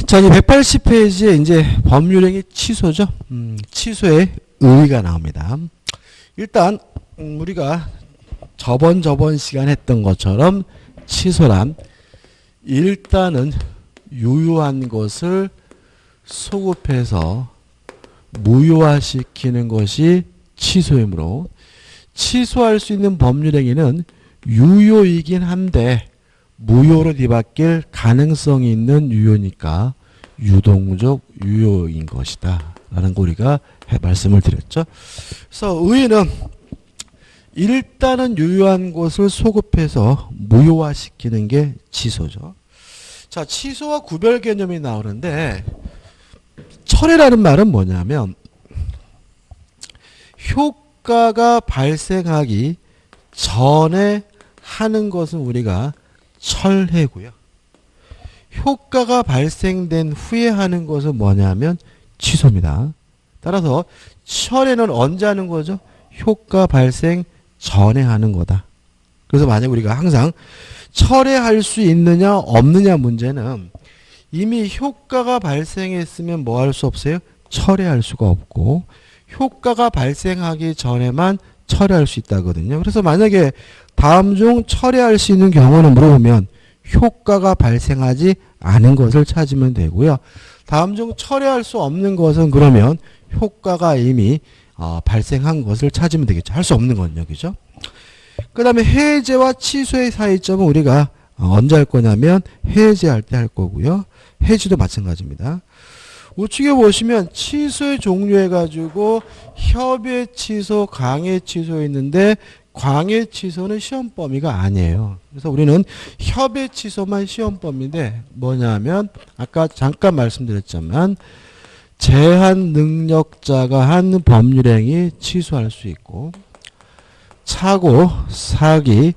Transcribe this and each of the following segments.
자, 이 180페이지에 이제 법률행위 취소죠. 취소의 의의가 나옵니다. 일단 우리가 저번 시간 했던 것처럼 취소란 일단은 유효한 것을 소급해서 무효화시키는 것이 취소이므로 취소할 수 있는 법률행위는 유효이긴 한데 무효로 뒤바뀔 가능성이 있는 유효니까 유동적 유효인 것이다 라는 거 우리가 말씀을 드렸죠. 그래서 의의는 일단은 유효한 것을 소급해서 무효화시키는 게 취소죠. 자, 취소와 구별 개념이 나오는데 철회라는 말은 뭐냐면 효과가 발생하기 전에 하는 것은 우리가 철회고요. 효과가 발생된 후에 하는 것은 뭐냐면 취소입니다. 따라서 철회는 언제 하는 거죠? 효과 발생 전에 하는 거다. 그래서 만약 우리가 항상 철회할 수 있느냐 없느냐 문제는 이미 효과가 발생했으면 뭐 할 수 없어요? 철회할 수가 없고 효과가 발생하기 전에만 철회할 수 있다거든요. 그래서 만약에 다음 중 철회할 수 있는 경우는 물어보면 효과가 발생하지 않은 것을 찾으면 되고요. 다음 중 철회할 수 없는 것은 그러면 효과가 이미 발생한 것을 찾으면 되겠죠. 할 수 없는 건요. 그죠? 그 다음에 해제와 취소의 사이점은 우리가 언제 할 거냐면 해제할 때 할 거고요. 해지도 마찬가지입니다. 우측에 보시면 취소의 종류해가지고 협의 취소, 강의 취소 있는데 광의 취소는 시험 범위가 아니에요. 그래서 우리는 협의 취소만 시험 범위인데 뭐냐면 아까 잠깐 말씀드렸지만 제한 능력자가 한 법률행위 취소할 수 있고 착오, 사기,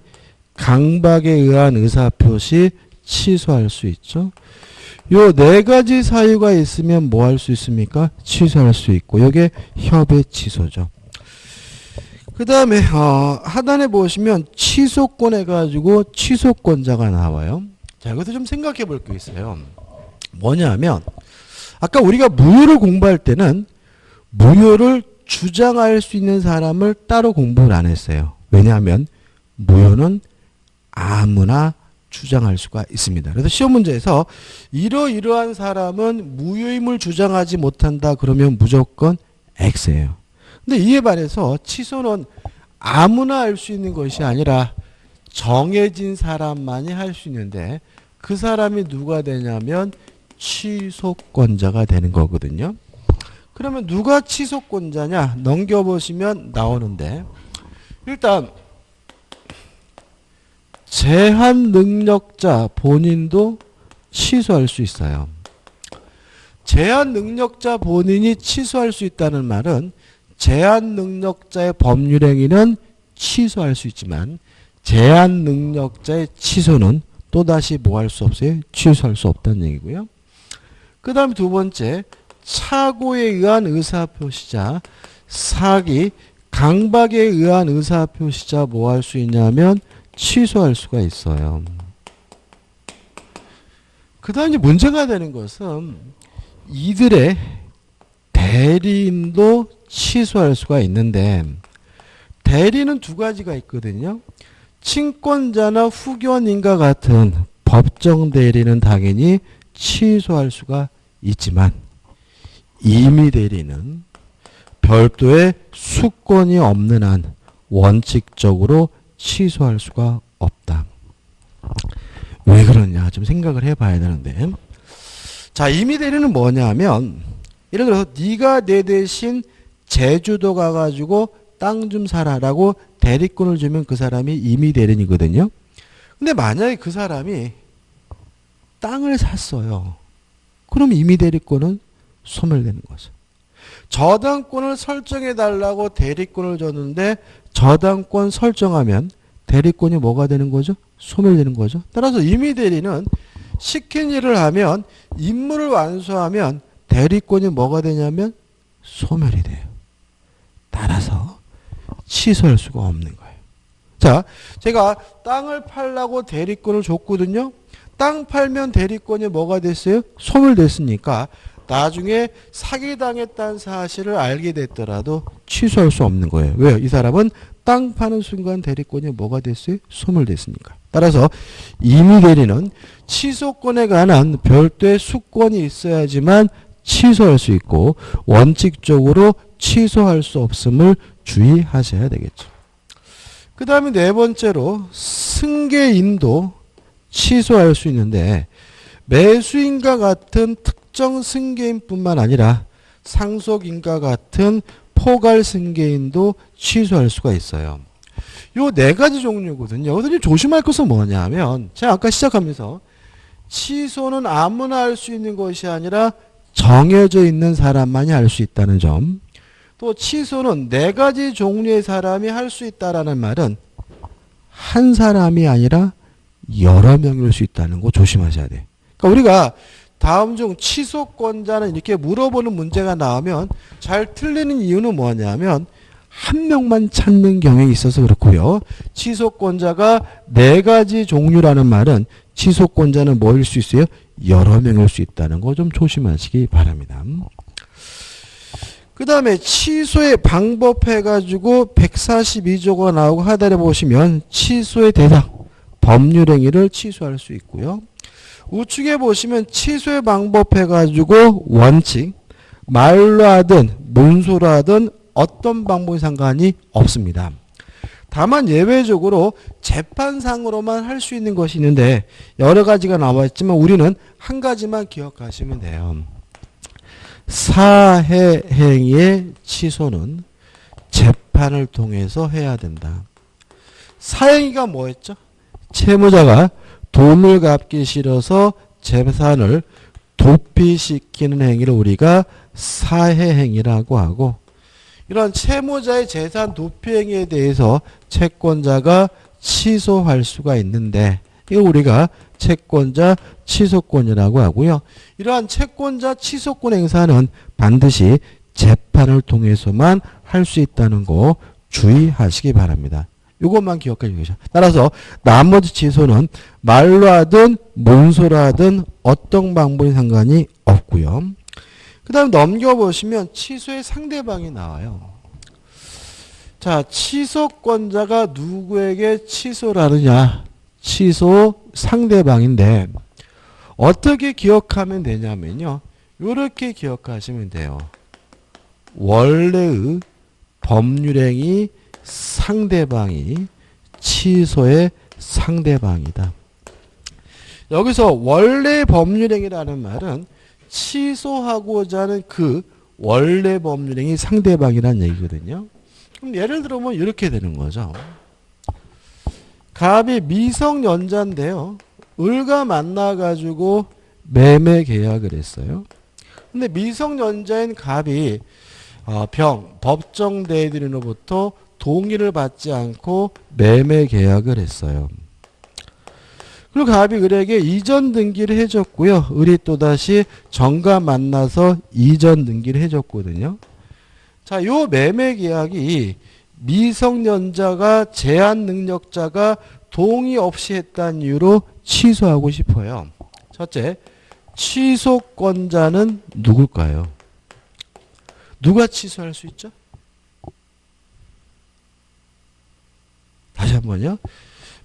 강박에 의한 의사표시 취소할 수 있죠. 요 네 가지 사유가 있으면 뭐 할 수 있습니까? 취소할 수 있고 이게 협의 취소죠. 그 다음에 하단에 보시면 취소권 해가지고 취소권자가 나와요. 자, 여기서 좀 생각해 볼 게 있어요. 뭐냐면 아까 우리가 무효를 공부할 때는 무효를 주장할 수 있는 사람을 따로 공부를 안 했어요. 왜냐하면 무효는 아무나 주장할 수가 있습니다. 그래서 시험 문제에서 이러이러한 사람은 무효임을 주장하지 못한다 그러면 무조건 X예요. 근데 이에 반해서 취소는 아무나 할 수 있는 것이 아니라 정해진 사람만이 할 수 있는데 그 사람이 누가 되냐면 취소권자가 되는 거거든요. 그러면 누가 취소권자냐 넘겨보시면 나오는데 일단 제한 능력자 본인도 취소할 수 있어요. 제한 능력자 본인이 취소할 수 있다는 말은 제한 능력자의 법률행위는 취소할 수 있지만 제한 능력자의 취소는 또다시 뭐 할 수 없어요? 취소할 수 없다는 얘기고요. 그 다음 두 번째 착오에 의한 의사표시자 사기 강박에 의한 의사표시자 뭐 할 수 있냐면 취소할 수가 있어요. 그 다음 이제 문제가 되는 것은 이들의 대리인도 취소할 수가 있는데 대리는 두 가지가 있거든요. 친권자나 후견인과 같은 법정 대리는 당연히 취소할 수가 있지만 임의 대리는 별도의 수권이 없는 한 원칙적으로 취소할 수가 없다. 왜 그러냐 좀 생각을 해봐야 되는데 자 임의 대리는 뭐냐면 예를 들어서 네가 내 대신 제주도 가가지고 땅 좀 사라라고 대리권을 주면 그 사람이 임의 대리인이거든요. 근데 만약에 그 사람이 땅을 샀어요. 그럼 임의 대리권은 소멸되는 거죠. 저당권을 설정해달라고 대리권을 줬는데 저당권 설정하면 대리권이 뭐가 되는 거죠? 소멸되는 거죠. 따라서 임의 대리는 시킨 일을 하면 임무를 완수하면 대리권이 뭐가 되냐면 소멸이 돼요. 따라서 취소할 수가 없는 거예요. 자, 제가 땅을 팔라고 대리권을 줬거든요. 땅 팔면 대리권이 뭐가 됐어요? 소멸됐으니까 나중에 사기당했다는 사실을 알게 됐더라도 취소할 수 없는 거예요. 왜요? 이 사람은 땅 파는 순간 대리권이 뭐가 됐어요? 소멸됐으니까. 따라서 임의대리는 취소권에 관한 별도의 수권이 있어야지만 취소할 수 있고 원칙적으로 취소할 수 없음을 주의하셔야 되겠죠. 그 다음에 네 번째로 승계인도 취소할 수 있는데 매수인과 같은 특정 승계인뿐만 아니라 상속인과 같은 포괄 승계인도 취소할 수가 있어요. 요 네 가지 종류거든요. 여기서 조심할 것은 뭐냐면 제가 아까 시작하면서 취소는 아무나 할 수 있는 것이 아니라 정해져 있는 사람만이 할 수 있다는 점. 또 취소는 네 가지 종류의 사람이 할 수 있다라는 말은 한 사람이 아니라 여러 명일 수 있다는 거 조심하셔야 돼요. 그러니까 우리가 다음 중 취소권자는 이렇게 물어보는 문제가 나오면 잘 틀리는 이유는 뭐냐면 한 명만 찾는 경향이 있어서 그렇고요. 취소권자가 네 가지 종류라는 말은 취소권자는 뭐일 수 있어요? 여러 명일 수 있다는 거 좀 조심하시기 바랍니다. 그 다음에 취소의 방법 해가지고 142조가 나오고 하단에 보시면 취소의 대상, 법률행위를 취소할 수 있고요. 우측에 보시면 취소의 방법 해가지고 원칙, 말로 하든 문서로 하든 어떤 방법이 상관이 없습니다. 다만 예외적으로 재판상으로만 할 수 있는 것이 있는데 여러 가지가 나와 있지만 우리는 한 가지만 기억하시면 돼요. 사해 행위의 취소는 재판을 통해서 해야 된다. 사행위가 뭐였죠? 채무자가 돈을 갚기 싫어서 재산을 도피시키는 행위를 우리가 사해행위라고 하고 이런 채무자의 재산 도피 행위에 대해서 채권자가 취소할 수가 있는데 이거 우리가 채권자 취소권이라고 하고요. 이러한 채권자 취소권 행사는 반드시 재판을 통해서만 할 수 있다는 거 주의하시기 바랍니다. 이것만 기억해 주시죠. 따라서 나머지 취소는 말로 하든 문서로 하든 어떤 방법이 상관이 없고요. 그 다음 넘겨보시면 취소의 상대방이 나와요. 자, 취소권자가 누구에게 취소를 하느냐? 취소 상대방인데 어떻게 기억하면 되냐면요. 이렇게 기억하시면 돼요. 원래의 법률행위 상대방이 취소의 상대방이다. 여기서 원래 법률행위라는 말은 취소하고자 하는 그 원래 법률행위 상대방이라는 얘기거든요. 그럼 예를 들어보면 이렇게 되는 거죠. 갑이 미성년자인데요. 을과 만나가지고 매매 계약을 했어요. 근데 미성년자인 갑이 법정 대리인으로부터 동의를 받지 않고 매매 계약을 했어요. 그리고 갑이 을에게 이전 등기를 해줬고요. 을이 또다시 정과 만나서 이전 등기를 해줬거든요. 자, 요 매매 계약이 미성년자가 제한 능력자가 동의 없이 했다는 이유로 취소하고 싶어요. 첫째, 취소권자는 누굴까요? 누가 취소할 수 있죠? 다시 한번요.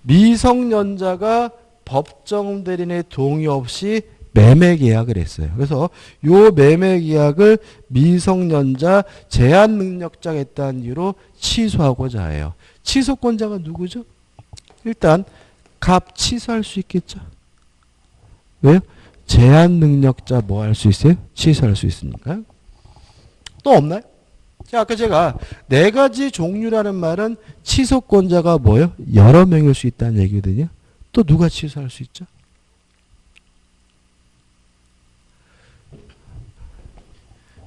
미성년자가 법정 대리인의 동의 없이 매매 계약을 했어요. 그래서 요 매매 계약을 미성년자 제한 능력자가 했다는 이유로 취소하고자 해요. 취소권자가 누구죠? 일단 갑 취소할 수 있겠죠. 왜요? 제한 능력자 뭐 할 수 있어요? 취소할 수 있으니까요. 또 없나요? 자, 아까 제가 네 가지 종류라는 말은 취소권자가 뭐예요? 여러 명일 수 있다는 얘기거든요. 또 누가 취소할 수 있죠?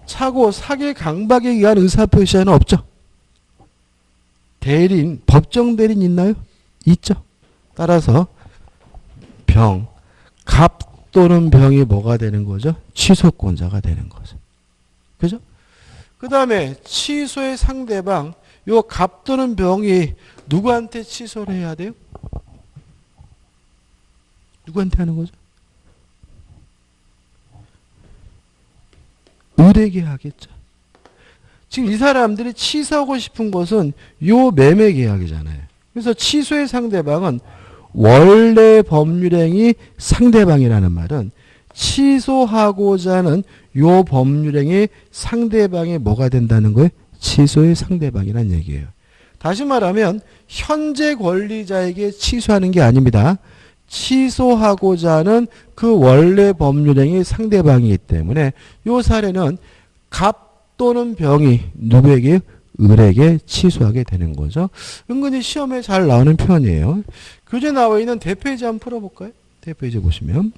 차고 사기 강박에 의한 의사표시에는 없죠. 대리인, 법정 대리인 있나요? 있죠. 따라서 갑 또는 병이 뭐가 되는 거죠? 취소권자가 되는 거죠. 그죠? 그 다음에 취소의 상대방, 요 갑 또는 병이 누구한테 취소를 해야 돼요? 누구한테 하는 거죠? 을에게 하겠죠. 지금 이 사람들이 취소하고 싶은 것은 요 매매 계약이잖아요. 그래서 취소의 상대방은 원래 법률행위 상대방이라는 말은 취소하고자 하는 요 법률행위 상대방이 뭐가 된다는 거예요? 취소의 상대방이란 얘기예요. 다시 말하면 현재 권리자에게 취소하는 게 아닙니다. 취소하고자 하는 그 원래 법률행위 상대방이기 때문에 요 사례는 갑 또는 병이 누구에게? 을에게 취소하게 되는 거죠. 은근히 시험에 잘 나오는 표현이에요. 교재 나와 있는 대표이제 한번 풀어볼까요? 대표이제 보시면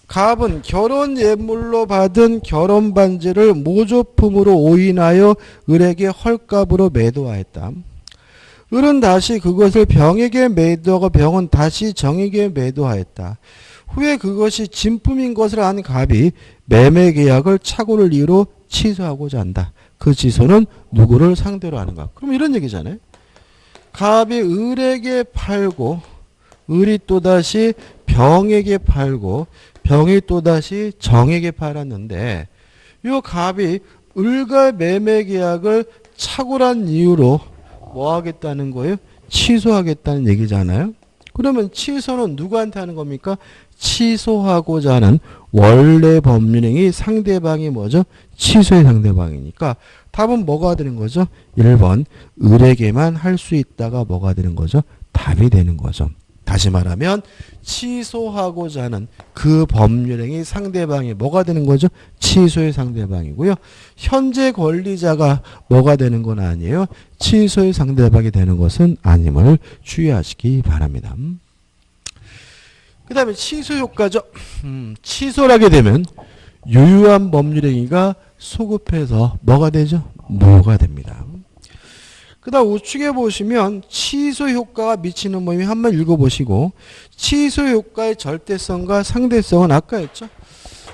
갑은 결혼 예물로 받은 결혼 반지를 모조품으로 오인하여 을에게 헐값으로 매도하였다. 을은 다시 그것을 병에게 매도하고 병은 다시 정에게 매도하였다. 후에 그것이 진품인 것을 안 갑이 매매 계약을 착오를 이유로 취소하고자 한다. 그 취소는 누구를 상대로 하는가? 그럼 이런 얘기잖아요. 갑이 을에게 팔고 을이 또다시 병에게 팔고 병이 또다시 정에게 팔았는데 이 갑이 을과 매매 계약을 착오란 이유로 뭐 하겠다는 거예요? 취소하겠다는 얘기잖아요. 그러면 취소는 누구한테 하는 겁니까? 취소하고자 하는 원래 법률행위 상대방이 뭐죠? 취소의 상대방이니까 답은 뭐가 되는 거죠? 1번 을에게만 할 수 있다가 뭐가 되는 거죠? 답이 되는 거죠. 다시 말하면 취소하고자 하는 그 법률행위 상대방이 뭐가 되는 거죠? 취소의 상대방이고요. 현재 권리자가 뭐가 되는 건 아니에요. 취소의 상대방이 되는 것은 아님을 주의하시기 바랍니다. 그 다음에 취소 효과죠. 취소를 하게 되면 유효한 법률행위가 소급해서 뭐가 되죠? 무효가 됩니다. 그 다음 우측에 보시면 취소 효과가 미치는 모임이 한번 읽어보시고 취소 효과의 절대성과 상대성은 아까 했죠.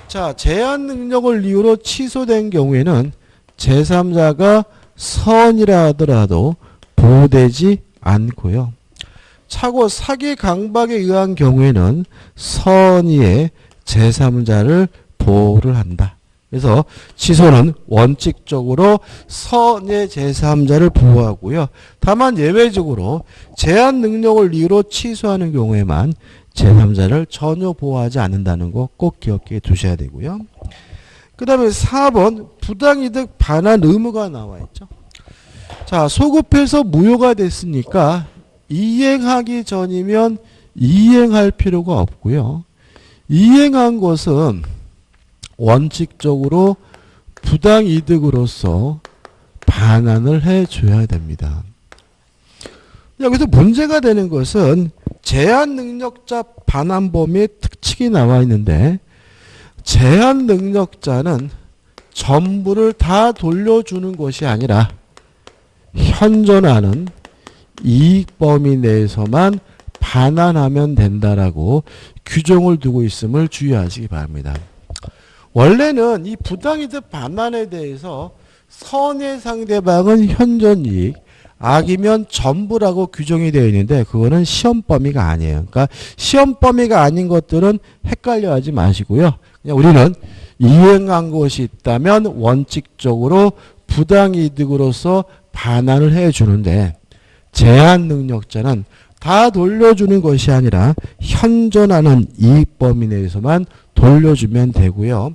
자, 제한 능력을 이유로 취소된 경우에는 제3자가 선이라 하더라도 보호되지 않고요. 차고 사기 강박에 의한 경우에는 선의의 제3자를 보호를 한다. 그래서 취소는 원칙적으로 선의 제3자를 보호하고요. 다만 예외적으로 제한 능력을 이유로 취소하는 경우에만 제3자를 전혀 보호하지 않는다는 거 꼭 기억해 두셔야 되고요. 그 다음에 4번 부당이득 반환 의무가 나와 있죠. 자, 소급해서 무효가 됐으니까 이행하기 전이면 이행할 필요가 없고요. 이행한 것은 원칙적으로 부당이득으로서 반환을 해줘야 됩니다. 여기서 문제가 되는 것은 제한능력자 반환 범위의 특칙이 나와 있는데 제한능력자는 전부를 다 돌려주는 것이 아니라 현존하는 이익 범위 내에서만 반환하면 된다라고 규정을 두고 있음을 주의하시기 바랍니다. 원래는 이 부당이득 반환에 대해서 선의 상대방은 현존이익, 악이면 전부라고 규정이 되어 있는데 그거는 시험 범위가 아니에요. 그러니까 시험 범위가 아닌 것들은 헷갈려 하지 마시고요. 그냥 우리는 이행한 것이 있다면 원칙적으로 부당이득으로서 반환을 해주는데 제한 능력자는 다 돌려주는 것이 아니라 현존하는 이익 범위 내에서만 돌려주면 되고요.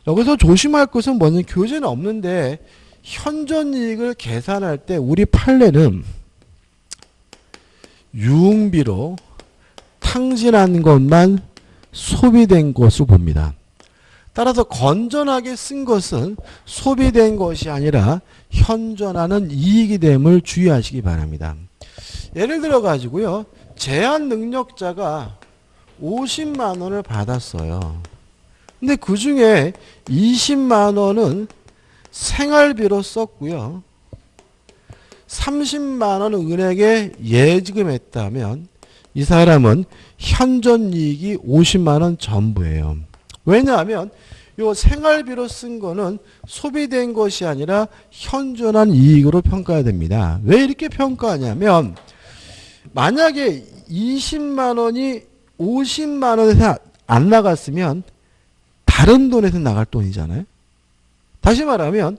여기서 조심할 것은 뭐냐면 교재는 없는데 현존이익을 계산할 때 우리 판례는 유흥비로 탕진한 것만 소비된 것으로 봅니다. 따라서 건전하게 쓴 것은 소비된 것이 아니라 현존하는 이익이 됨을 주의하시기 바랍니다. 예를 들어 가지고요. 제한 능력자가 50만 원을 받았어요. 근데 그 중에 20만 원은 생활비로 썼고요. 30만 원은 은행에 예지금했다면 이 사람은 현존이익이 50만 원 전부예요. 왜냐하면 요 생활비로 쓴 거는 소비된 것이 아니라 현존한 이익으로 평가해야 됩니다. 왜 이렇게 평가하냐면 만약에 20만 원이 50만 원에서 안 나갔으면 다른 돈에서 나갈 돈이잖아요. 다시 말하면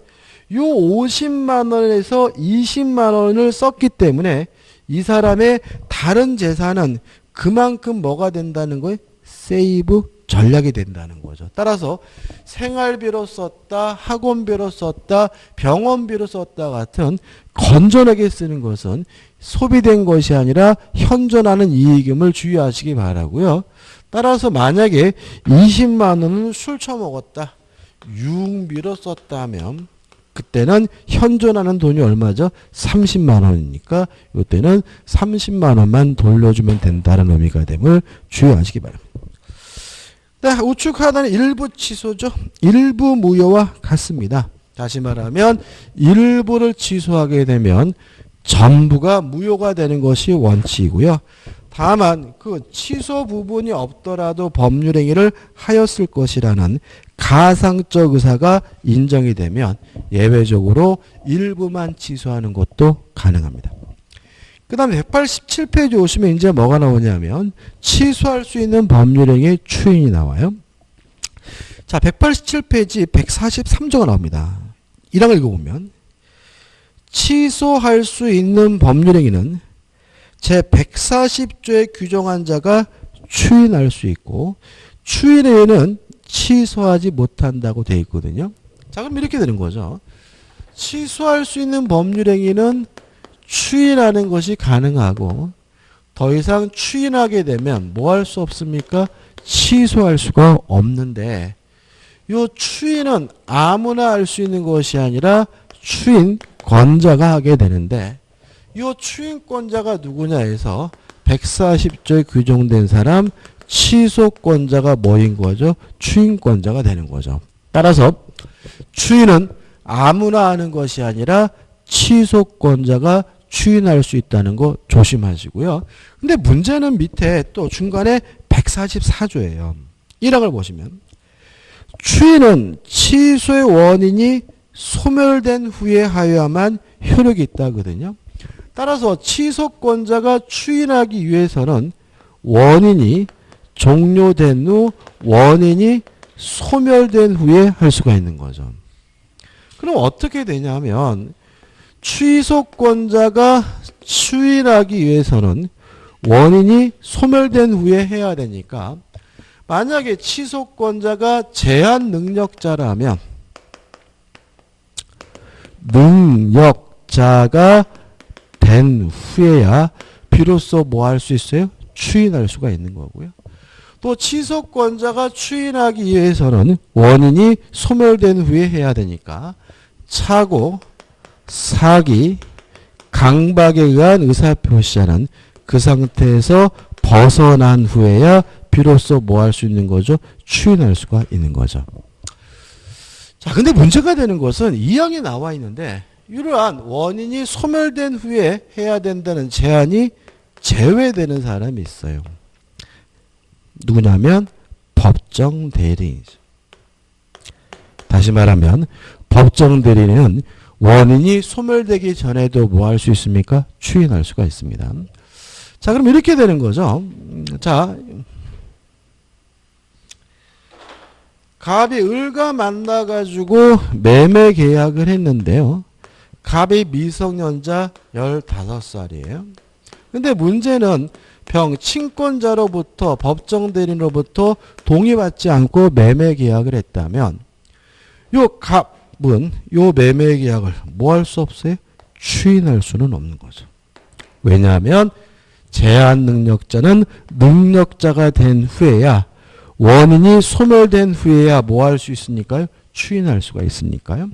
요 50만 원에서 20만 원을 썼기 때문에 이 사람의 다른 재산은 그만큼 뭐가 된다는 거예요? 세이브 전략이 된다는 거죠. 따라서 생활비로 썼다, 학원비로 썼다, 병원비로 썼다 같은 건전하게 쓰는 것은 소비된 것이 아니라 현존하는 이익임을 주의하시기 바라고요. 따라서 만약에 20만 원은 술 처먹었다, 유흥비로 썼다면 그때는 현존하는 돈이 얼마죠? 30만 원이니까 이때는 30만 원만 돌려주면 된다는 의미가 됨을 주의하시기 바랍니다. 네, 우측 하단은 일부 취소죠. 일부 무효와 같습니다. 다시 말하면 일부를 취소하게 되면 전부가 무효가 되는 것이 원칙이고요. 다만 그 취소 부분이 없더라도 법률행위를 하였을 것이라는 가상적 의사가 인정이 되면 예외적으로 일부만 취소하는 것도 가능합니다. 그 다음에 187페이지 오시면 이제 뭐가 나오냐면 취소할 수 있는 법률행위의 추인이 나와요. 자, 187페이지 143조가 나옵니다. 1항을 읽어보면 취소할 수 있는 법률행위는 제140조에 규정한 자가 추인할 수 있고 추인행위는 취소하지 못한다고 되어 있거든요. 자, 그럼 이렇게 되는 거죠. 취소할 수 있는 법률행위는 추인하는 것이 가능하고 더 이상 추인하게 되면 뭐 할 수 없습니까? 취소할 수가 없는데 요 추인은 아무나 할 수 있는 것이 아니라 추인권자가 하게 되는데 요 추인권자가 누구냐 해서 140조에 규정된 사람 취소권자가 뭐인 거죠? 추인권자가 되는 거죠. 따라서 추인은 아무나 하는 것이 아니라 취소권자가 추인할 수 있다는 거 조심하시고요. 근데 문제는 밑에 또 중간에 144조예요. 1항을 보시면 추인은 취소의 원인이 소멸된 후에 하여야만 효력이 있다거든요. 따라서 취소권자가 추인하기 위해서는 원인이 종료된 후 원인이 소멸된 후에 할 수가 있는 거죠. 그럼 어떻게 되냐면 취소권자가 추인하기 위해서는 원인이 소멸된 후에 해야 되니까 만약에 취소권자가 제한 능력자라면 능력자가 된 후에야 비로소 뭐 할 수 있어요? 추인할 수가 있는 거고요. 또 취소권자가 추인하기 위해서는 원인이 소멸된 후에 해야 되니까 착오, 사기, 강박에 의한 의사표시자는 그 상태에서 벗어난 후에야 비로소 뭐 할 수 있는 거죠? 추인할 수가 있는 거죠. 자, 근데 문제가 되는 것은 이 항에 나와 있는데 이러한 원인이 소멸된 후에 해야 된다는 제한이 제외되는 사람이 있어요. 누구냐면 법정 대리인이죠. 다시 말하면 법정 대리인은 원인이 소멸되기 전에도 뭐 할 수 있습니까? 추인할 수가 있습니다. 자, 그럼 이렇게 되는 거죠. 자, 갑이 을과 만나가지고 매매 계약을 했는데요. 갑이 미성년자 15살이에요. 근데 문제는 친권자로부터 법정 대리인으로부터 동의받지 않고 매매 계약을 했다면 요 갑은 요 매매 계약을 뭐 할 수 없어요? 추인할 수는 없는 거죠. 왜냐하면 제한 능력자는 능력자가 된 후에야 원인이 소멸된 후에야 뭐 할 수 있으니까요? 추인할 수가 있으니까요.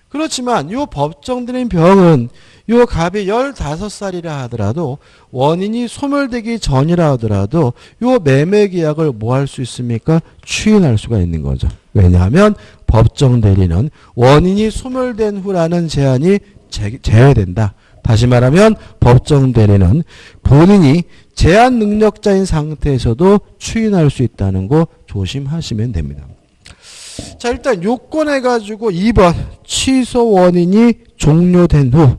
그렇지만 요 법정 대리인 병은 요 갑이 15살이라 하더라도 원인이 소멸되기 전이라 하더라도 요 매매 계약을 뭐 할 수 있습니까? 추인할 수가 있는 거죠. 왜냐하면 법정 대리는 원인이 소멸된 후라는 제한이 제외된다. 다시 말하면 법정 대리는 본인이 제한 능력자인 상태에서도 추인할 수 있다는 거 조심하시면 됩니다. 자, 일단 요건해가지고 2번 취소 원인이 종료된 후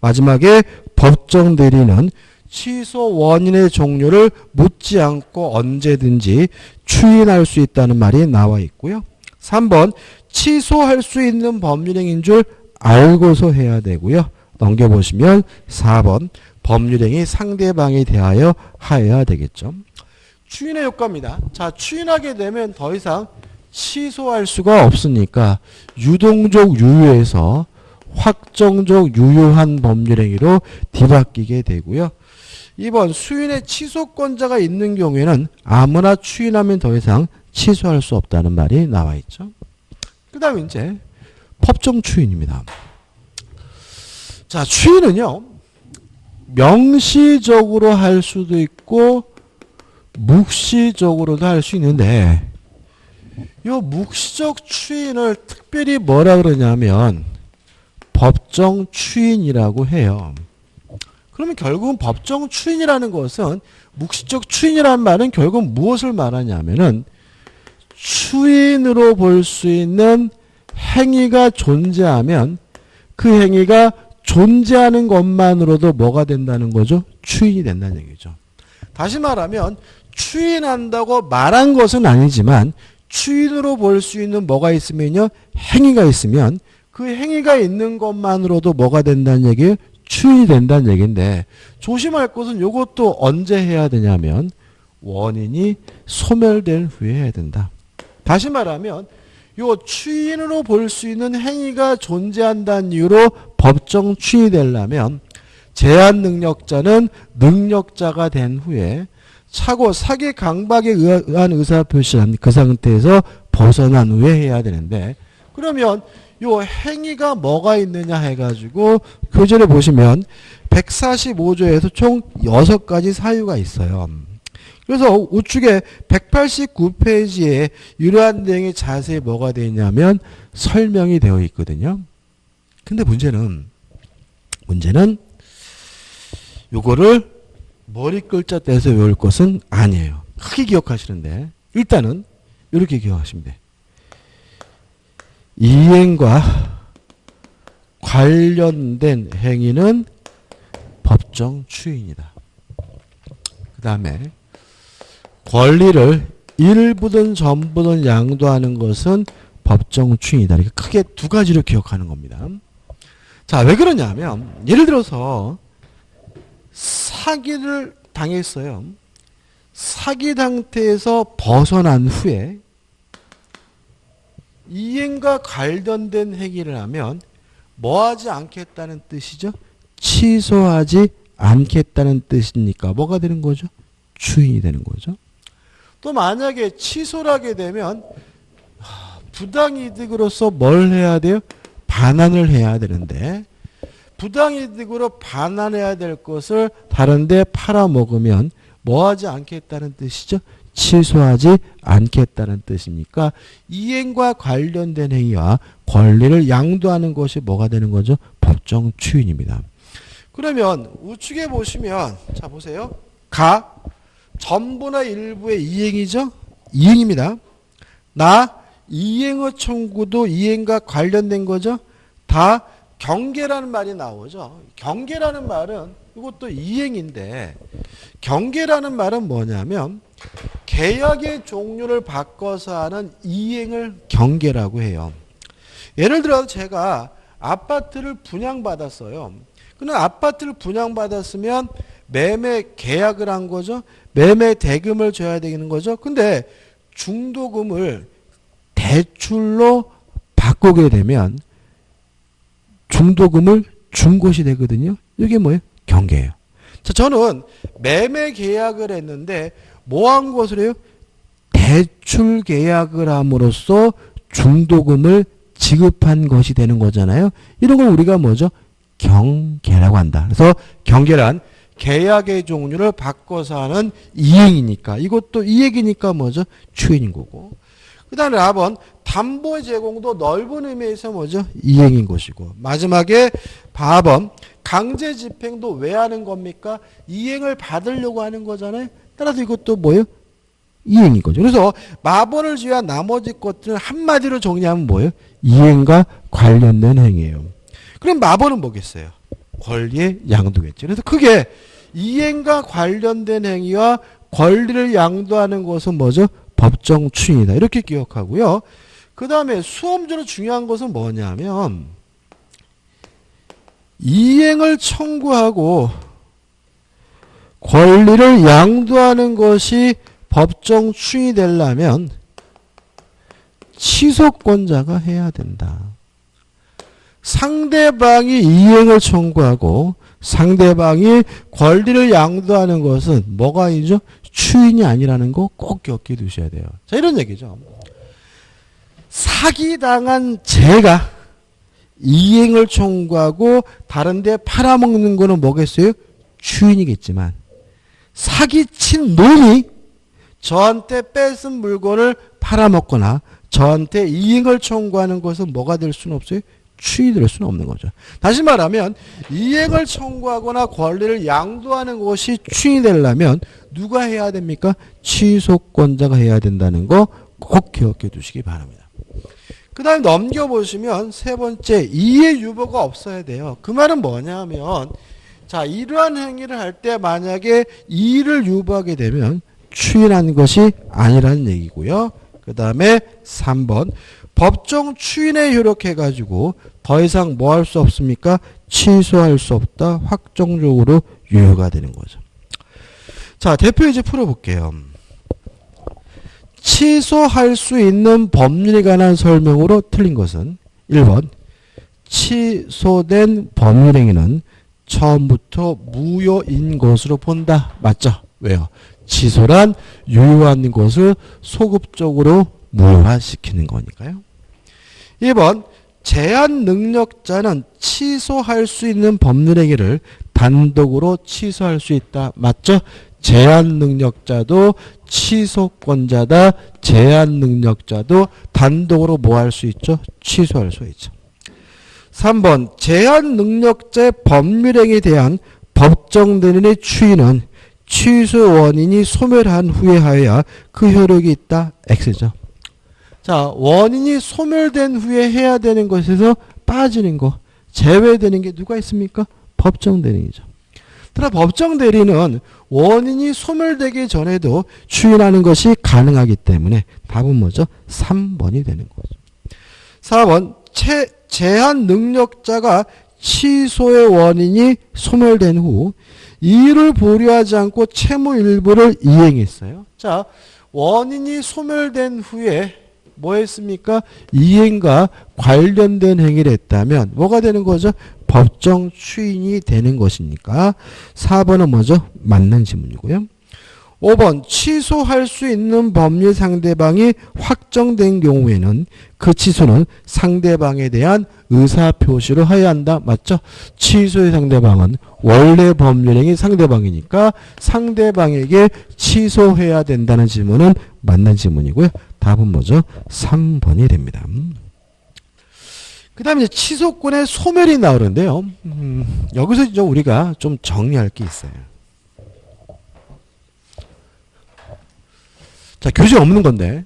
마지막에 법정 대리는 취소 원인의 종류를 묻지 않고 언제든지 추인할 수 있다는 말이 나와 있고요. 3번 취소할 수 있는 법률행위인 줄 알고서 해야 되고요. 넘겨보시면 4번 법률행위 상대방에 대하여 하여야 되겠죠. 추인의 효과입니다. 자, 추인하게 되면 더 이상 취소할 수가 없으니까 유동적 유효에서 확정적 유효한 법률행위로 뒤바뀌게 되고요. 2번 수인의 취소권자가 있는 경우에는 아무나 추인하면 더 이상 취소할 수 없다는 말이 나와 있죠. 그 다음에 이제 법정 추인입니다. 자, 추인은요, 명시적으로 할 수도 있고 묵시적으로도 할 수 있는데, 요 묵시적 추인을 특별히 뭐라 그러냐면 법정 추인이라고 해요. 그러면 결국은 법정 추인이라는 것은, 묵시적 추인이라는 말은 결국 무엇을 말하냐면은 추인으로 볼 수 있는 행위가 존재하면 그 행위가 존재하는 것만으로도 뭐가 된다는 거죠? 추인이 된다는 얘기죠. 다시 말하면 추인한다고 말한 것은 아니지만 추인으로 볼 수 있는 뭐가 있으면요, 행위가 있으면 그 행위가 있는 것만으로도 뭐가 된다는 얘기예요? 추인이 된다는 얘기인데, 조심할 것은 이것도 언제 해야 되냐면 원인이 소멸된 후에 해야 된다. 다시 말하면 요 추인으로 볼 수 있는 행위가 존재한다는 이유로 법정 추인이 되려면 제한 능력자는 능력자가 된 후에 차고 사기 강박에 의한 의사표시한 그 상태에서 벗어난 후에 해야 되는데, 그러면 요 행위가 뭐가 있느냐 해가지고 교재를 보시면 145조에서 총 6가지 사유가 있어요. 그래서 우측에 189페이지에 이러한 내용이 자세히 뭐가 되어 있냐면 설명이 되어 있거든요. 근데 문제는 요거를 머리 글자 떼서 외울 것은 아니에요. 크게 기억하시는데 일단은 이렇게 기억하시면 돼. 이행과 관련된 행위는 법정 추인이다. 그 다음에 권리를 일부든 전부든 양도하는 것은 법정 추인이다. 이렇게 크게 두 가지로 기억하는 겁니다. 자, 왜 그러냐면 예를 들어서 사기를 당했어요. 사기 상태에서 벗어난 후에 이행과 관련된 행위를 하면 뭐하지 않겠다는 뜻이죠? 취소하지 않겠다는 뜻이니까 뭐가 되는 거죠? 추인이 되는 거죠. 또 만약에 취소를 하게 되면 부당이득으로서 뭘 해야 돼요? 반환을 해야 되는데, 부당이득으로 반환해야 될 것을 다른 데 팔아먹으면 뭐하지 않겠다는 뜻이죠? 취소하지 않겠다는 뜻이니까 이행과 관련된 행위와 권리를 양도하는 것이 뭐가 되는 거죠? 법정 추인입니다. 그러면 우측에 보시면, 자 보세요. 가 전부나 일부의 이행이죠? 이행입니다. 나 이행의 청구도 이행과 관련된 거죠? 다 경계라는 말이 나오죠. 경계라는 말은 이것도 이행인데, 경계라는 말은 뭐냐면 계약의 종류를 바꿔서 하는 이행을 경계라고 해요. 예를 들어서 제가 아파트를 분양받았어요. 근데 아파트를 분양받았으면 매매 계약을 한 거죠. 매매 대금을 줘야 되는 거죠. 근데 중도금을 대출로 바꾸게 되면 중도금을 준 것이 되거든요. 이게 뭐예요? 경계예요. 자, 저는 매매 계약을 했는데 뭐 한 것을 해요? 대출 계약을 함으로써 중도금을 지급한 것이 되는 거잖아요. 이런 걸 우리가 뭐죠? 경계라고 한다. 그래서 경계란 계약의 종류를 바꿔서 하는 이행이니까, 이것도 이행이니까 뭐죠? 추인인 거고. 그 다음에 4번 담보의 제공도 넓은 의미에서 뭐죠? 이행인 것이고. 마지막에 4번 강제 집행도 왜 하는 겁니까? 이행을 받으려고 하는 거잖아요. 따라서 이것도 뭐예요? 이행인 거죠. 그래서 마번을 제외한 나머지 것들은 한마디로 정리하면 뭐예요? 이행과 관련된 행위예요. 그럼 마번은 뭐겠어요? 권리의 양도겠죠. 그래서 크게 이행과 관련된 행위와 권리를 양도하는 것은 뭐죠? 법정 추인이다. 이렇게 기억하고요. 그 다음에 수험적으로 중요한 것은 뭐냐면 이행을 청구하고 권리를 양도하는 것이 법정 추인이 되려면 취소권자가 해야 된다. 상대방이 이행을 청구하고 상대방이 권리를 양도하는 것은 뭐가 아니죠? 추인이 아니라는 거 꼭 기억해 두셔야 돼요. 자, 이런 얘기죠. 사기당한 제가 이행을 청구하고 다른 데 팔아먹는 거는 뭐겠어요? 추인이겠지만 사기친 놈이 저한테 뺏은 물건을 팔아먹거나 저한테 이행을 청구하는 것은 뭐가 될 수는 없어요? 추인이 될 수는 없는 거죠. 다시 말하면 이행을 청구하거나 권리를 양도하는 것이 추인이 되려면 누가 해야 됩니까? 취소권자가 해야 된다는 거 꼭 기억해 두시기 바랍니다. 그 다음에 넘겨보시면 세 번째, 이해 유보가 없어야 돼요. 그 말은 뭐냐면 자, 이러한 행위를 할 때 만약에 이의를 유보하게 되면 추인한 것이 아니라는 얘기고요. 그 다음에 3번, 법정 추인에 효력해가지고 더 이상 뭐 할 수 없습니까? 취소할 수 없다. 확정적으로 유효가 되는 거죠. 자, 대표 이제 풀어볼게요. 취소할 수 있는 법률에 관한 설명으로 틀린 것은 1번, 취소된 법률행위는 처음부터 무효인 것으로 본다. 맞죠? 왜요? 취소란 유효한 것을 소급적으로 무효화시키는 거니까요. 2번, 제한 능력자는 취소할 수 있는 법률행위를 단독으로 취소할 수 있다. 맞죠? 제한 능력자도 취소권자다. 제한 능력자도 단독으로 뭐 할 수 있죠? 취소할 수 있죠. 3번, 제한 능력자의 법률행위에 대한 법정 대리인의 추인은 취소 원인이 소멸한 후에 하여야 그 효력이 있다. X죠. 자, 원인이 소멸된 후에 해야 되는 것에서 빠지는 거, 제외되는 게 누가 있습니까? 법정 대리인이죠. 그러나 법정 대리는 원인이 소멸되기 전에도 추인하는 것이 가능하기 때문에 답은 뭐죠? 3번이 되는 거죠. 4번, 제한 능력자가 취소의 원인이 소멸된 후 이의를 보류하지 않고 채무 일부를 이행했어요. 자, 원인이 소멸된 후에 뭐 했습니까? 이행과 관련된 행위를 했다면 뭐가 되는 거죠? 법정 추인이 되는 것이니까 4번은 뭐죠? 맞는 지문이고요. 5번, 취소할 수 있는 법률 상대방이 확정된 경우에는 그 취소는 상대방에 대한 의사표시를 하여야 한다. 맞죠? 취소의 상대방은 원래 법률행위 상대방이니까 상대방에게 취소해야 된다는 지문은 맞는 지문이고요. 답은 뭐죠? 3번이 됩니다. 그 다음에 취소권의 소멸이 나오는데요. 여기서 이제 우리가 좀 정리할 게 있어요. 자, 교재 없는 건데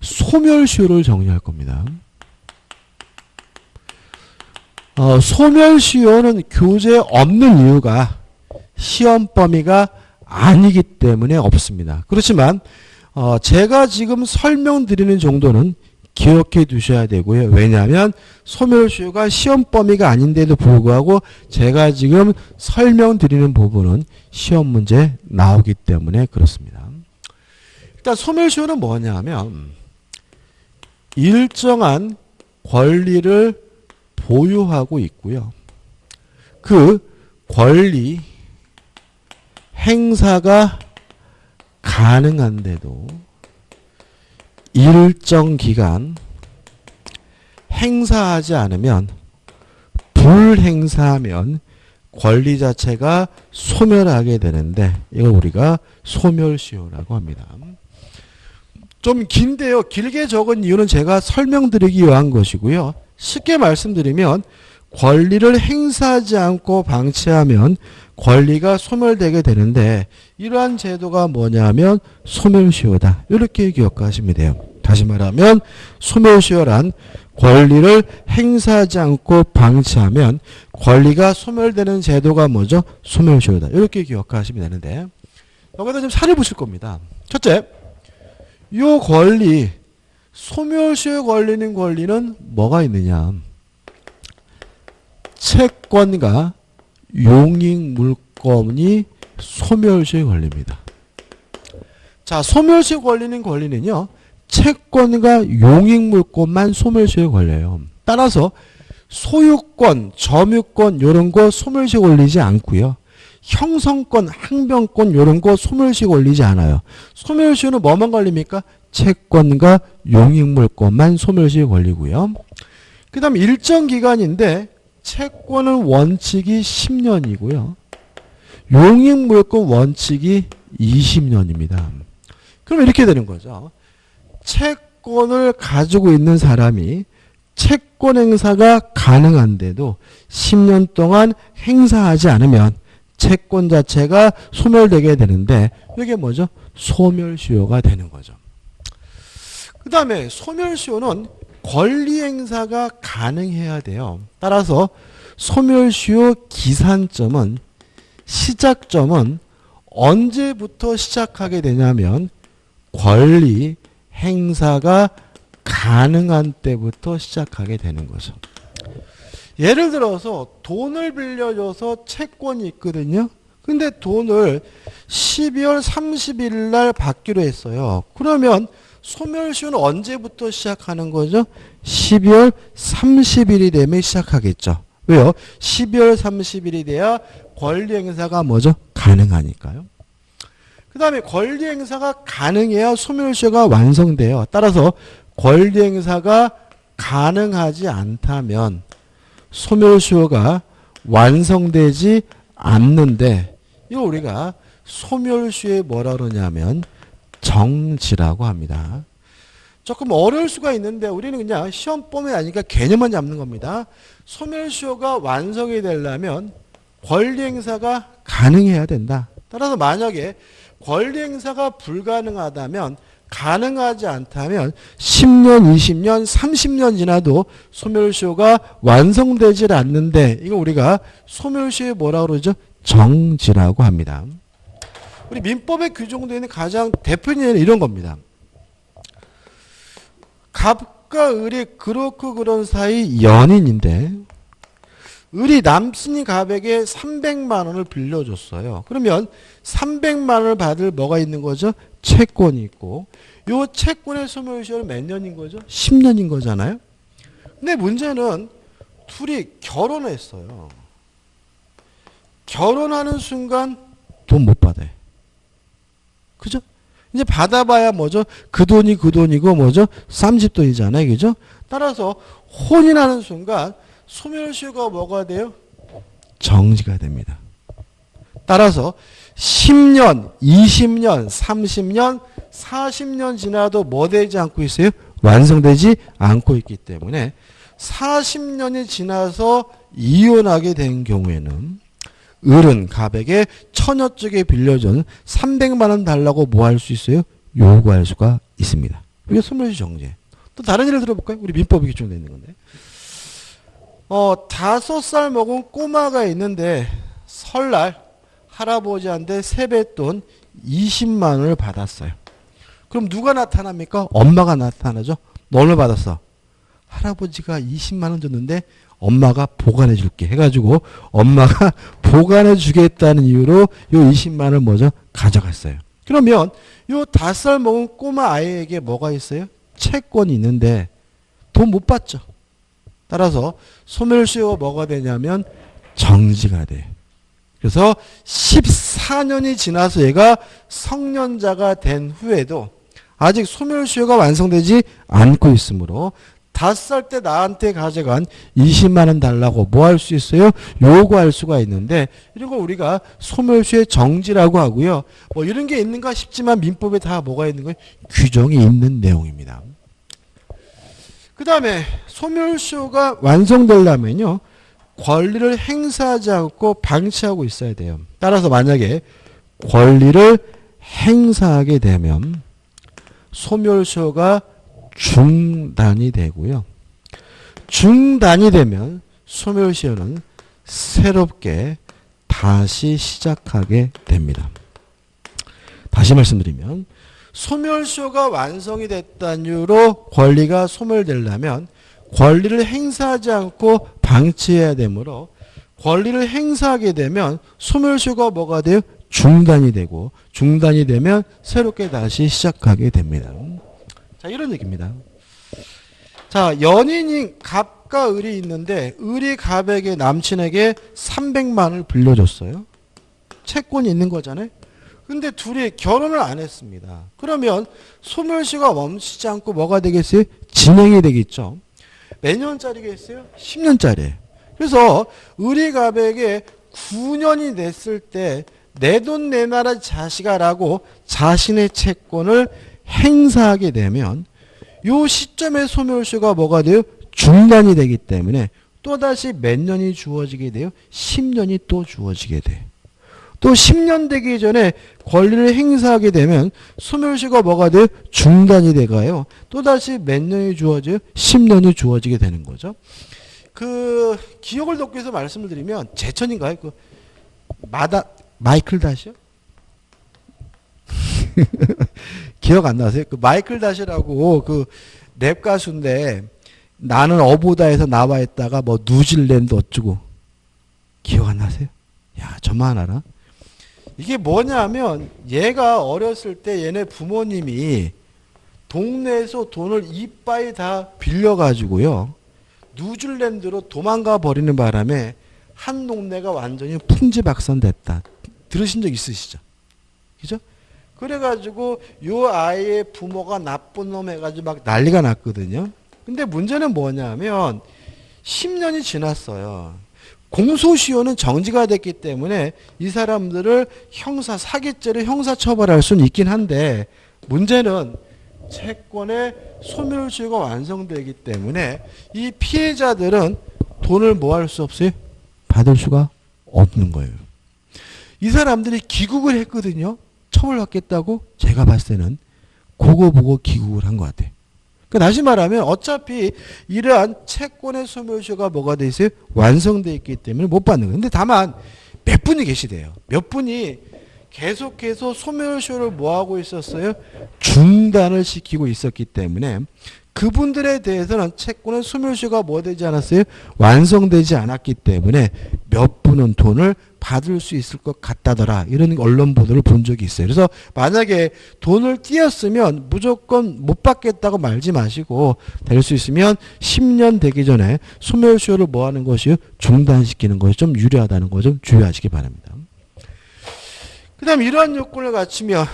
소멸시효를 정리할 겁니다. 소멸시효는 교재에 없는 이유가 시험 범위가 아니기 때문에 없습니다. 그렇지만 제가 지금 설명드리는 정도는 기억해 두셔야 되고요. 왜냐하면 소멸시효가 시험 범위가 아닌데도 불구하고 제가 지금 설명드리는 부분은 시험 문제에 나오기 때문에 그렇습니다. 일단 소멸시효는 뭐냐면 일정한 권리를 보유하고 있고요. 그 권리 행사가 가능한데도 일정 기간 행사하지 않으면 불행사하면 권리 자체가 소멸하게 되는데 이걸 우리가 소멸시효라고 합니다. 좀 긴데요. 길게 적은 이유는 제가 설명드리기 위한 것이고요. 쉽게 말씀드리면 권리를 행사하지 않고 방치하면 권리가 소멸되게 되는데 이러한 제도가 뭐냐면 소멸시효다. 이렇게 기억하시면 돼요. 다시 말하면 소멸시효란 권리를 행사하지 않고 방치하면 권리가 소멸되는 제도가 뭐죠? 소멸시효다. 이렇게 기억하시면 되는데 여기다 좀 살을 보실 겁니다. 첫째, 요 권리, 소멸시효에 걸리는 권리는 뭐가 있느냐? 채권과 용익물권이 소멸시효에 걸립니다. 자, 소멸시효에 걸리는 권리는요, 채권과 용익물권만 소멸시효에 걸려요. 따라서 소유권, 점유권 이런 거 소멸시효에 걸리지 않고요. 형성권, 항변권 이런 거 소멸시효에 걸리지 않아요. 소멸시효는 뭐만 걸립니까? 채권과 용익물권만 소멸시효에 걸리고요. 그 다음 일정 기간인데 채권은 원칙이 10년이고요. 용익물권 원칙이 20년입니다. 그럼 이렇게 되는 거죠. 채권을 가지고 있는 사람이 채권 행사가 가능한데도 10년 동안 행사하지 않으면 채권 자체가 소멸되게 되는데 이게 뭐죠? 소멸시효가 되는 거죠. 그 다음에 소멸시효는 권리 행사가 가능해야 돼요. 따라서 소멸시효 기산점은 시작점은 언제부터 시작하게 되냐면 권리 행사가 가능한 때부터 시작하게 되는 거죠. 예를 들어서 돈을 빌려줘서 채권이 있거든요. 근데 돈을 12월 30일 날 받기로 했어요. 그러면 소멸시효는 언제부터 시작하는 거죠? 12월 30일이 되면 시작하겠죠. 왜요? 12월 30일이 돼야 권리 행사가 뭐죠? 가능하니까요. 그 다음에 권리 행사가 가능해야 소멸시효가 완성돼요. 따라서 권리 행사가 가능하지 않다면 소멸시효가 완성되지 않는데 이거 우리가 소멸시효에 뭐라 그러냐면 정지라고 합니다. 조금 어려울 수가 있는데 우리는 그냥 시험범위 아니니까 개념만 잡는 겁니다. 소멸시효가 완성이 되려면 권리 행사가 가능해야 된다. 따라서 만약에 권리 행사가 불가능하다면 가능하지 않다면 10년, 20년, 30년 지나도 소멸시효가 완성되질 않는데 이거 우리가 소멸시효에 뭐라고 그러죠? 정지라고 합니다. 우리 민법에 규정되어 있는 가장 대표적인 예는 이런 겁니다. 갑과 을이 그렇고 그런 사이 연인인데 을이 남순이 갑에게 300만 원을 빌려줬어요. 그러면 300만 원을 받을 뭐가 있는 거죠? 채권이 있고 이 채권의 소멸시효는 몇 년인 거죠? 10년인 거잖아요. 근데 문제는 둘이 결혼했어요. 결혼하는 순간 돈 못 받아요. 그죠? 이제 받아봐야 뭐죠? 그 돈이 그 돈이고 뭐죠? 쌈짓돈이잖아요. 그죠? 따라서 혼인하는 순간 소멸시효가 뭐가 돼요? 정지가 됩니다. 따라서 10년, 20년, 30년, 40년 지나도 뭐 되지 않고 있어요? 완성되지 않고 있기 때문에 40년이 지나서 이혼하게 된 경우에는 을은 갑에게 처녀 쪽에 빌려준 300만 원 달라고 뭐 할 수 있어요? 요구할 수가 있습니다. 이게 소멸시효 정지. 또 다른 예를 들어볼까요? 우리 민법이 규정되어 있는 건데. 5살 먹은 꼬마가 있는데 설날 할아버지한테 세뱃돈 20만 원을 받았어요. 그럼 누가 나타납니까? 엄마가 나타나죠. 너 얼마 받았어? 할아버지가 20만 원 줬는데 엄마가 보관해 줄게 해가지고 엄마가 보관해 주겠다는 이유로 요 20만 원을 뭐죠? 가져갔어요. 그러면 요 5살 먹은 꼬마 아이에게 뭐가 있어요? 채권이 있는데 돈 못 받죠. 따라서 소멸시효가 뭐가 되냐면 정지가 돼요. 그래서 14년이 지나서 얘가 성년자가 된 후에도 아직 소멸시효가 완성되지 않고 있으므로 5살 때 나한테 가져간 20만 원 달라고 뭐 할 수 있어요? 요구할 수가 있는데 이런 거 우리가 소멸시효의 정지라고 하고요. 뭐 이런 게 있는가 싶지만 민법에 다 뭐가 있는 거예요? 규정이 있는 내용입니다. 그 다음에 소멸시효가 완성되려면요. 권리를 행사하지 않고 방치하고 있어야 돼요. 따라서 만약에 권리를 행사하게 되면 소멸시효가 중단이 되고요. 중단이 되면 소멸시효는 새롭게 다시 시작하게 됩니다. 다시 말씀드리면 소멸시효가 완성이 됐다는 이유로 권리가 소멸되려면 권리를 행사하지 않고 방치해야 되므로 권리를 행사하게 되면 소멸시효가 뭐가 돼요? 중단이 되고 중단이 되면 새롭게 다시 시작하게 됩니다. 자, 이런 얘기입니다. 자, 연인인 갑과 을이 있는데 을이 갑에게 남친에게 300만 원을 빌려줬어요. 채권이 있는 거잖아요. 근데 둘이 결혼을 안 했습니다. 그러면 소멸시효가 멈추지 않고 뭐가 되겠어요? 진행이 되겠죠. 몇 년짜리겠어요? 10년짜리. 그래서 을이 갑에게 9년이 됐을 때 내 돈 내놔라 자식아라고 자신의 채권을 행사하게 되면 요 시점의 소멸시효가 뭐가 돼요? 중단이 되기 때문에 또다시 몇 년이 주어지게 돼요? 10년이 또 주어지게 돼요. 또 10년 되기 전에 권리를 행사하게 되면 소멸시효가 뭐가 돼요? 중단이 돼가요. 또다시 몇 년이 주어져요? 10년이 주어지게 되는 거죠. 그 기억을 돕기 위해서 말씀을 드리면 제천인가요? 그 마이클 다시요? 기억 안 나세요? 그 마이클 다시라고 그 랩 가수인데 나는 어보다에서 나와 있다가 뭐 뉴질랜드 어쩌고 기억 안 나세요? 야, 저만 알아? 이게 뭐냐면 얘가 어렸을 때 얘네 부모님이 동네에서 돈을 이빠이 다 빌려가지고요. 뉴질랜드로 도망가 버리는 바람에 한 동네가 완전히 풍지박산됐다. 들으신 적 있으시죠? 그죠? 그래가지고 요 아이의 부모가 나쁜 놈 해가지고 막 난리가 났거든요. 근데 문제는 뭐냐면 10년이 지났어요. 공소시효는 정지가 됐기 때문에 이 사람들을 사기죄로 형사처벌할 수는 있긴 한데 문제는 채권의 소멸시효가 완성되기 때문에 이 피해자들은 돈을 뭐 할 수 없어요? 받을 수가 없는 거예요. 이 사람들이 기국을 했거든요. 처벌받겠다고 제가 봤을 때는 그거 보고 기국을 한 것 같아요. 그러니까 다시 말하면 어차피 이러한 채권의 소멸시효가 뭐가 돼 있어요? 완성되어 있기 때문에 못 받는 거예요. 근데 다만 몇 분이 계시대요. 몇 분이 계속해서 소멸시효를 뭐하고 있었어요? 중단을 시키고 있었기 때문에 그분들에 대해서는 채권의 소멸시효가 뭐 되지 않았어요? 완성되지 않았기 때문에 몇 분은 돈을 받을 수 있을 것 같다더라. 이런 언론 보도를 본 적이 있어요. 그래서 만약에 돈을 띄었으면 무조건 못 받겠다고 말지 마시고 될 수 있으면 10년 되기 전에 소멸시효를 뭐 하는 것이요? 중단시키는 것이 좀 유리하다는 거 좀 주의하시기 바랍니다. 그 다음 이러한 요건을 갖추면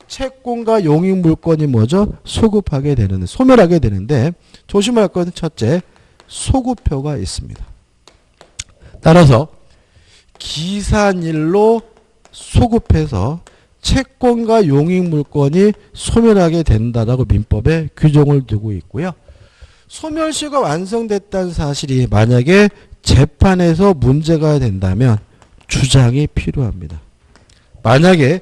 채권과 용익물권이 뭐죠? 소멸하게 되는데 조심할 것은 첫째, 소급표가 있습니다. 따라서 기산일로 소급해서 채권과 용익물권이 소멸하게 된다라고 민법에 규정을 두고 있고요. 소멸시효가 완성됐다는 사실이 만약에 재판에서 문제가 된다면 주장이 필요합니다. 만약에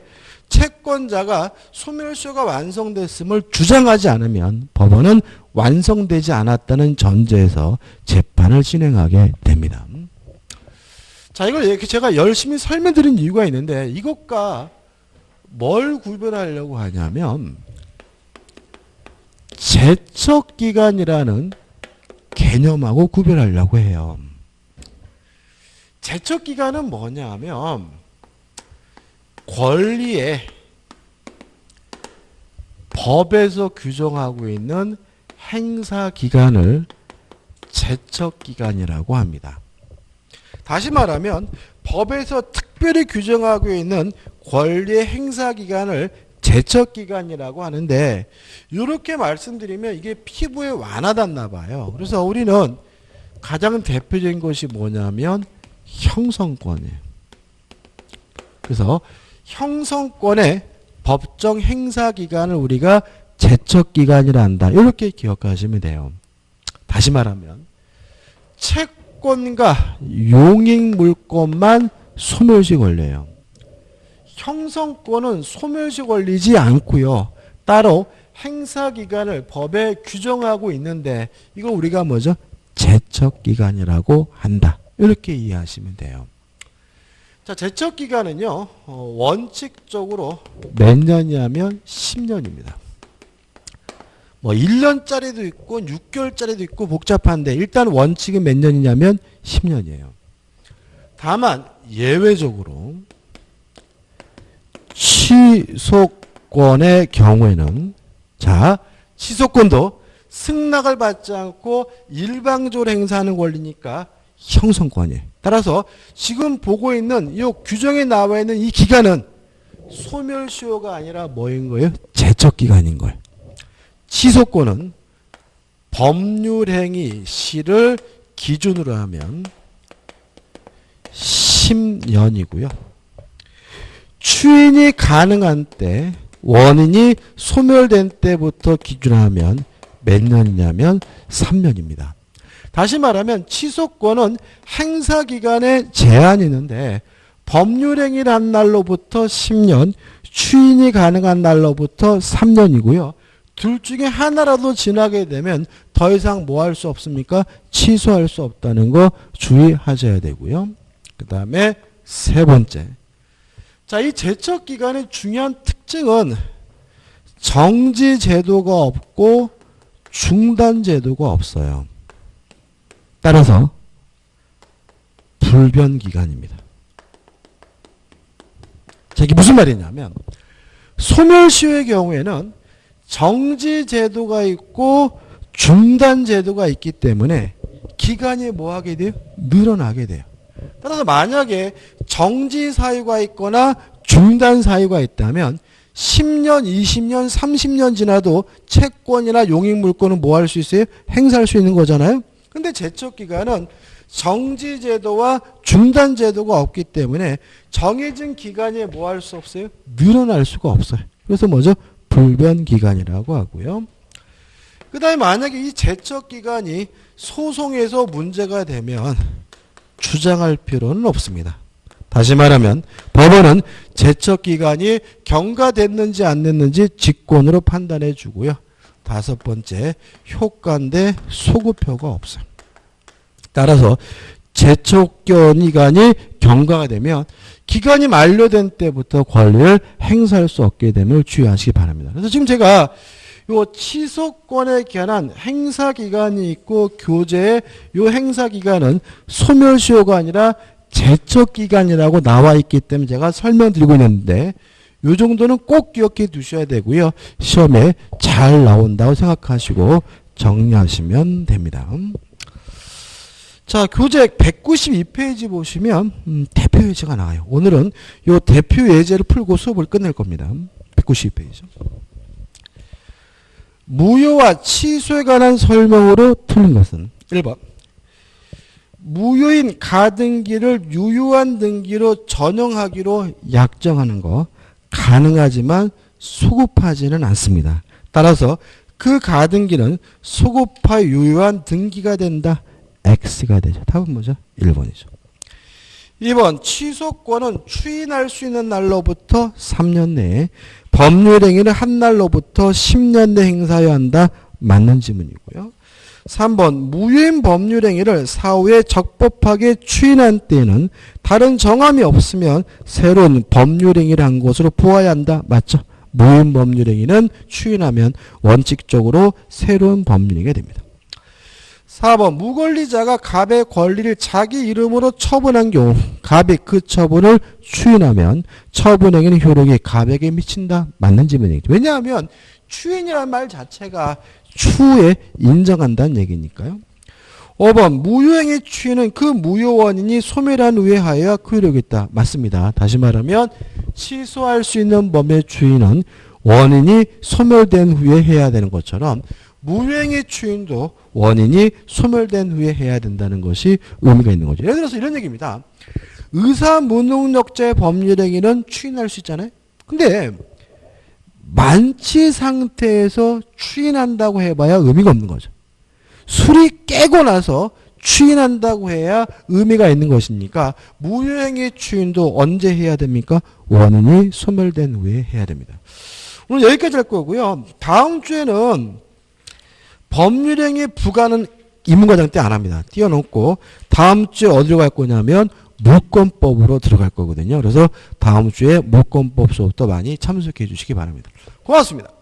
채권자가 소멸시효가 완성됐음을 주장하지 않으면 법원은 완성되지 않았다는 전제에서 재판을 진행하게 됩니다. 자, 이걸 이렇게 제가 열심히 설명드린 이유가 있는데 이것과 뭘 구별하려고 하냐면 제척기간이라는 개념하고 구별하려고 해요. 제척기간은 뭐냐면 권리에 법에서 규정하고 있는 행사기간을 제척기간이라고 합니다. 다시 말하면 법에서 특별히 규정하고 있는 권리의 행사기간을 제척기간이라고 하는데 이렇게 말씀드리면 이게 피부에 와닿나 봐요. 그래서 우리는 가장 대표적인 것이 뭐냐면 형성권이에요. 그래서 형성권의 법정 행사기간을 우리가 제척기간이라 한다. 이렇게 기억하시면 돼요. 다시 말하면 채권과 용익물권만 소멸시 걸려요. 형성권은 소멸시 걸리지 않고요. 따로 행사기간을 법에 규정하고 있는데 이걸 우리가 뭐죠? 제척기간이라고 한다. 이렇게 이해하시면 돼요. 자, 제척기간은요, 원칙적으로 몇 년이냐면 10년입니다. 뭐 1년짜리도 있고 6개월짜리도 있고 복잡한데 일단 원칙은 몇 년이냐면 10년이에요. 다만 예외적으로 취소권의 경우에는 자, 취소권도 승낙을 받지 않고 일방적으로 행사하는 권리니까 형성권이에요. 따라서 지금 보고 있는 이 규정에 나와 있는 이 기간은 소멸시효가 아니라 뭐인 거예요? 제척기간인 거예요. 취소권은 법률행위 시를 기준으로 하면 10년이고요. 추인이 가능한 때, 원인이 소멸된 때부터 기준하면 몇 년이냐면 3년입니다. 다시 말하면 취소권은 행사기간에 제한이 있는데 법률행위를 한 날로부터 10년, 추인이 가능한 날로부터 3년이고요. 둘 중에 하나라도 지나게 되면 더 이상 뭐 할 수 없습니까? 취소할 수 없다는 거 주의하셔야 되고요. 그 다음에 세 번째. 자, 이 제척기간의 중요한 특징은 정지제도가 없고 중단제도가 없어요. 따라서 불변기간입니다. 자, 이게 무슨 말이냐면 소멸시효의 경우에는 정지제도가 있고 중단제도가 있기 때문에 기간이 뭐 하게 돼요? 늘어나게 돼요. 따라서 만약에 정지 사유가 있거나 중단 사유가 있다면 10년, 20년, 30년 지나도 채권이나 용익물권은 뭐 할 수 있어요? 행사할 수 있는 거잖아요. 근데 제척기간은 정지제도와 중단제도가 없기 때문에 정해진 기간에 뭐 할 수 없어요? 늘어날 수가 없어요. 그래서 뭐죠? 불변기간이라고 하고요. 그 다음에 만약에 이 제척기간이 소송에서 문제가 되면 주장할 필요는 없습니다. 다시 말하면 법원은 제척기간이 경과됐는지 안 됐는지 직권으로 판단해 주고요. 다섯 번째, 효과인데 소급효가 없어요. 따라서 제척기간이 경과가 되면 기간이 만료된 때부터 권리를 행사할 수 없게 됨을 주의하시기 바랍니다. 그래서 지금 제가 요 취소권에 관한 행사기간이 있고 교재에 요 행사기간은 소멸시효가 아니라 제척기간이라고 나와 있기 때문에 제가 설명드리고 있는데 요 정도는 꼭 기억해 두셔야 되고요. 시험에 잘 나온다고 생각하시고 정리하시면 됩니다. 자, 교재 192페이지 보시면 대표 예제가 나와요. 오늘은 요 대표 예제를 풀고 수업을 끝낼 겁니다. 192페이지. 무효와 취소에 관한 설명으로 틀린 것은 1번. 무효인 가등기를 유효한 등기로 전용하기로 약정하는 거 가능하지만 소급하지는 않습니다. 따라서 그 가등기는 소급하 유효한 등기가 된다. X가 되죠. 답은 뭐죠? 1번이죠. 2번. 취소권은 추인할 수 있는 날로부터 3년 내에 법률행위를 한 날로부터 10년 내 행사해야 한다. 맞는 지문이고요. 3번. 무효인 법률행위를 사후에 적법하게 추인한 때에는 다른 정함이 없으면 새로운 법률행위를 한 것으로 보아야 한다. 맞죠? 무효인 법률행위는 추인하면 원칙적으로 새로운 법률행위가 됩니다. 4번. 무권리자가 갑의 권리를 자기 이름으로 처분한 경우 갑이 그 처분을 추인하면 처분행위는 효력이 갑에게 미친다. 맞는 지문이죠. 왜냐하면 추인이라는 말 자체가 추후에 인정한다는 얘기니까요. 5번. 무효행위 추인은 그 무효 원인이 소멸한 후에 하여야 그 효력이 있다. 맞습니다. 다시 말하면 취소할 수 있는 범의 추인은 원인이 소멸된 후에 해야 되는 것처럼 무효행위 추인도 원인이 소멸된 후에 해야 된다는 것이 의미가 있는 거죠. 예를 들어서 이런 얘기입니다. 의사 무능력자의 법률행위는 추인할 수 있잖아요. 근데 만취 상태에서 추인한다고 해봐야 의미가 없는 거죠. 술이 깨고 나서 추인한다고 해야 의미가 있는 것이니까 무효행위 추인도 언제 해야 됩니까? 원인이 소멸된 후에 해야 됩니다. 오늘 여기까지 할 거고요. 다음 주에는 법률행위 부과는 인문과정 때 안 합니다. 띄워놓고 다음 주에 어디로 갈 거냐면 물권법으로 들어갈 거거든요. 그래서 다음 주에 물권법 수업도 많이 참석해 주시기 바랍니다. 고맙습니다.